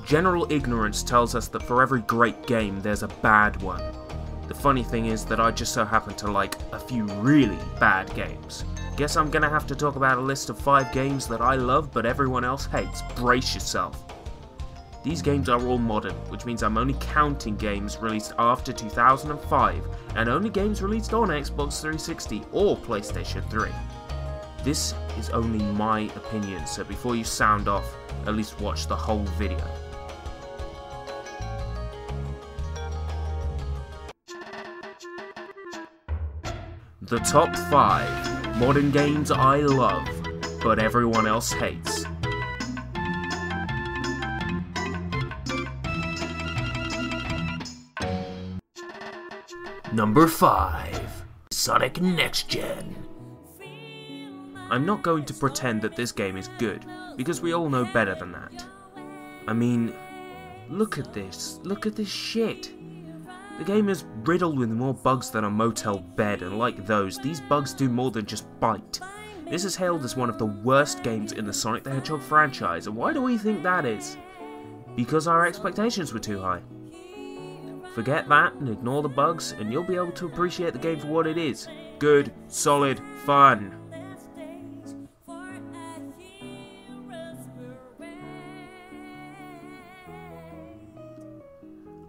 General ignorance tells us that for every great game, there's a bad one. The funny thing is that I just so happen to like a few really bad games. Guess I'm gonna have to talk about a list of 5 games that I love but everyone else hates. Brace yourself. These games are all modern, which means I'm only counting games released after 2005 and only games released on Xbox 360 or PlayStation 3. This is only my opinion, so before you sound off, at least watch the whole video. The top 5 modern games I love, but everyone else hates. Number 5. Sonic Next Gen. I'm not going to pretend that this game is good, because we all know better than that. I mean, look at this shit. The game is riddled with more bugs than a motel bed, and like those, these bugs do more than just bite. This is hailed as one of the worst games in the Sonic the Hedgehog franchise, and why do we think that is? Because our expectations were too high. Forget that and ignore the bugs, and you'll be able to appreciate the game for what it is. Good, solid, fun.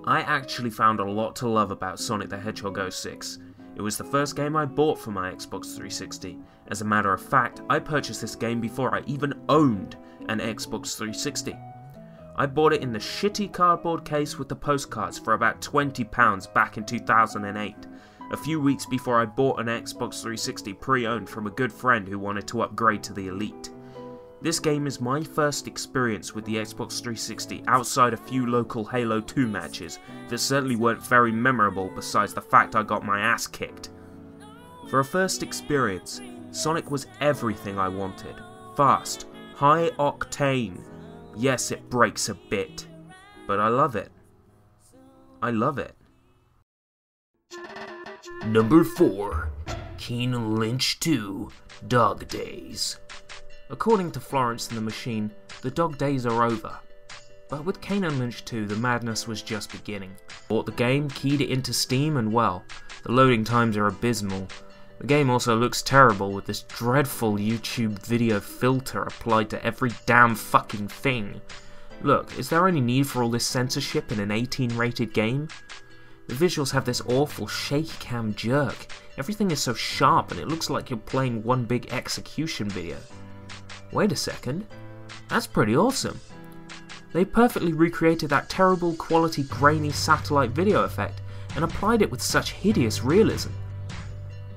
I actually found a lot to love about Sonic the Hedgehog 06. It was the first game I bought for my Xbox 360. As a matter of fact, I purchased this game before I even owned an Xbox 360. I bought it in the shitty cardboard case with the postcards for about £20 back in 2008, a few weeks before I bought an Xbox 360 pre-owned from a good friend who wanted to upgrade to the Elite. This game is my first experience with the Xbox 360 outside a few local Halo 2 matches that certainly weren't very memorable besides the fact I got my ass kicked. For a first experience, Sonic was everything I wanted. Fast, high octane. Yes, it breaks a bit, but I love it. I love it. Number 4. Kina Lynch 2, Dog Days. According to Florence and the Machine, the dog days are over. But with Kina Lynch 2, the madness was just beginning. Bought the game, keyed it into Steam, and well, the loading times are abysmal. The game also looks terrible with this dreadful YouTube video filter applied to every damn fucking thing. Look, is there any need for all this censorship in an 18-rated game? The visuals have this awful shaky cam jerk. Everything is so sharp and it looks like you're playing one big execution video. Wait a second, that's pretty awesome. They perfectly recreated that terrible quality grainy satellite video effect and applied it with such hideous realism.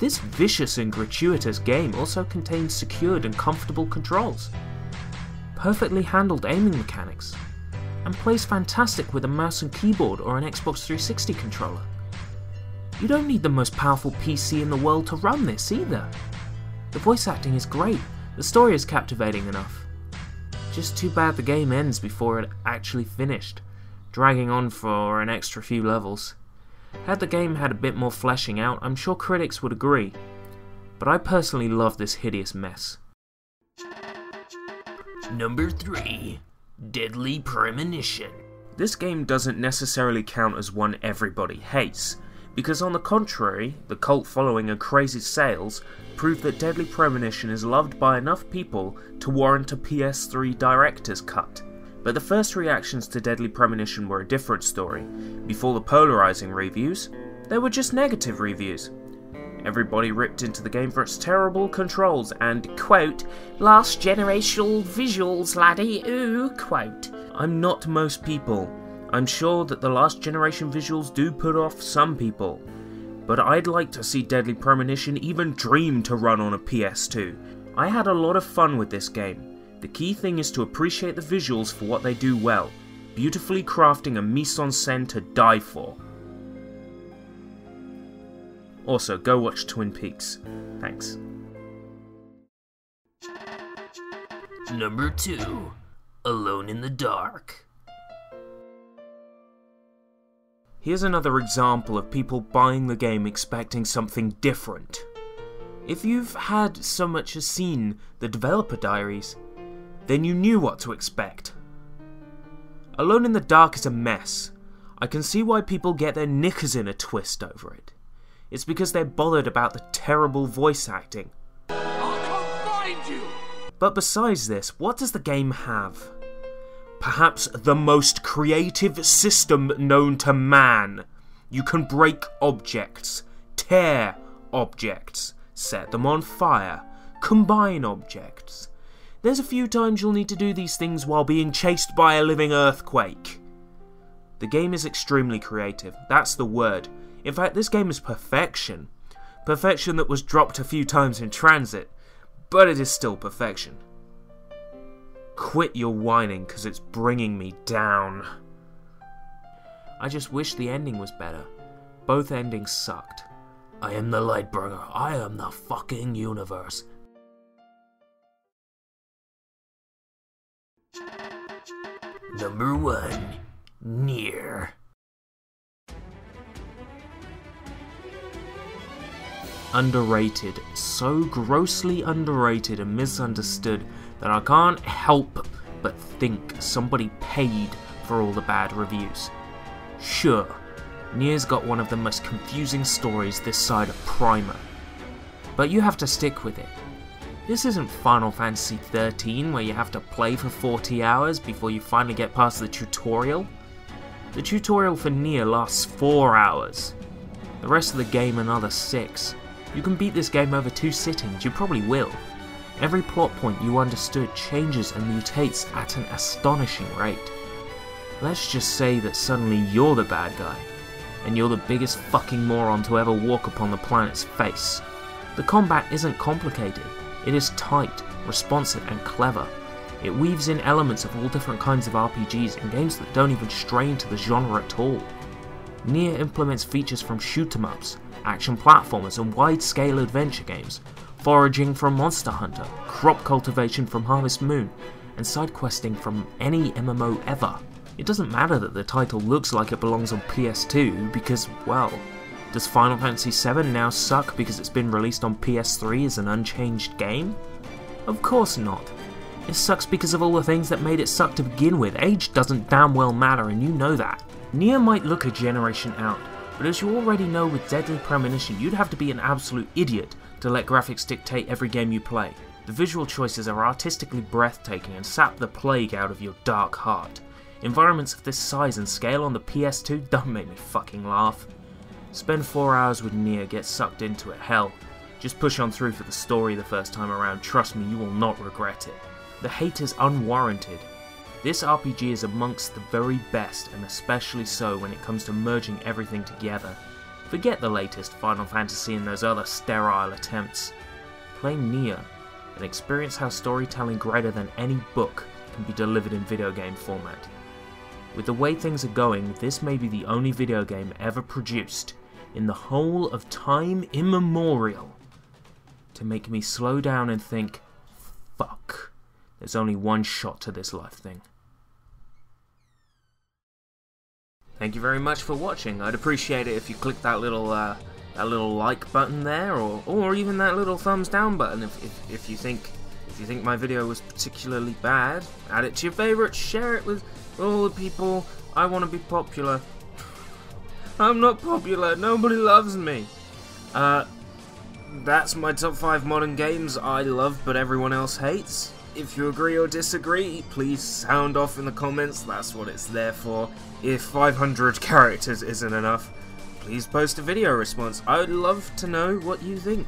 This vicious and gratuitous game also contains secured and comfortable controls, perfectly handled aiming mechanics, and plays fantastic with a mouse and keyboard or an Xbox 360 controller. You don't need the most powerful PC in the world to run this either. The voice acting is great. The story is captivating enough. Just too bad the game ends before it actually finished, dragging on for an extra few levels. Had the game had a bit more fleshing out, I'm sure critics would agree. But I personally love this hideous mess. Number 3. Deadly Premonition. This game doesn't necessarily count as one everybody hates, because on the contrary, the cult following and crazy sales prove that Deadly Premonition is loved by enough people to warrant a PS3 director's cut. But the first reactions to Deadly Premonition were a different story. Before the polarizing reviews, they were just negative reviews. Everybody ripped into the game for its terrible controls and, quote, last generational visuals, laddie, ooh, quote. I'm not most people. I'm sure that the last generation visuals do put off some people. But I'd like to see Deadly Premonition even dream to run on a PS2. I had a lot of fun with this game. The key thing is to appreciate the visuals for what they do well, beautifully crafting a mise-en-scène to die for. Also, go watch Twin Peaks. Thanks. Number 2. Alone in the Dark. Here's another example of people buying the game expecting something different. If you've had so much as seen the developer diaries, then you knew what to expect. Alone in the Dark is a mess. I can see why people get their knickers in a twist over it. It's because they're bothered about the terrible voice acting. I'll come find you! But besides this, what does the game have? Perhaps the most creative system known to man. You can break objects, tear objects, set them on fire, combine objects. There's a few times you'll need to do these things while being chased by a living earthquake. The game is extremely creative, that's the word. In fact, this game is perfection. Perfection that was dropped a few times in transit, but it is still perfection. Quit your whining, because it's bringing me down. I just wish the ending was better. Both endings sucked. I am the Lightbringer. I am the fucking universe. Number 1. Nier. Underrated. So grossly underrated and misunderstood that I can't help but think somebody paid for all the bad reviews. Sure, Nier's got one of the most confusing stories this side of Primer, but you have to stick with it. This isn't Final Fantasy XIII where you have to play for 40 hours before you finally get past the tutorial. The tutorial for Nier lasts 4 hours. The rest of the game another 6. You can beat this game over 2 sittings, you probably will. Every plot point you understood changes and mutates at an astonishing rate. Let's just say that suddenly you're the bad guy, and you're the biggest fucking moron to ever walk upon the planet's face. The combat isn't complicated, it is tight, responsive and clever. It weaves in elements of all different kinds of RPGs and games that don't even stray into the genre at all. Nier implements features from shoot-em-ups, action platformers and wide-scale adventure games, foraging from Monster Hunter, crop cultivation from Harvest Moon, and side questing from any MMO ever. It doesn't matter that the title looks like it belongs on PS2 because, well, does Final Fantasy VII now suck because it's been released on PS3 as an unchanged game? Of course not. It sucks because of all the things that made it suck to begin with. Age doesn't damn well matter and you know that. Nier might look a generation out, but as you already know with Deadly Premonition, you'd have to be an absolute idiot to let graphics dictate every game you play. The visual choices are artistically breathtaking and sap the plague out of your dark heart. Environments of this size and scale on the PS2 don't make me fucking laugh. Spend 4 hours with Nier, get sucked into it, hell. Just push on through for the story the first time around, trust me, you will not regret it. The hate is unwarranted. This RPG is amongst the very best, and especially so when it comes to merging everything together. Forget the latest Final Fantasy and those other sterile attempts. Play Nier, and experience how storytelling greater than any book can be delivered in video game format. With the way things are going, this may be the only video game ever produced, in the whole of time immemorial, to make me slow down and think, fuck, there's only one shot to this life thing. Thank you very much for watching. I'd appreciate it if you clicked that little like button there, or even that little thumbs down button if you think my video was particularly bad. Add it to your favorites, share it with all the people. I want to be popular. I'm not popular, nobody loves me. That's my top 5 modern games I love but everyone else hates. If you agree or disagree, please sound off in the comments, that's what it's there for. If 500 characters isn't enough, please post a video response. I would love to know what you think.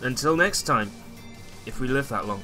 Until next time, if we live that long.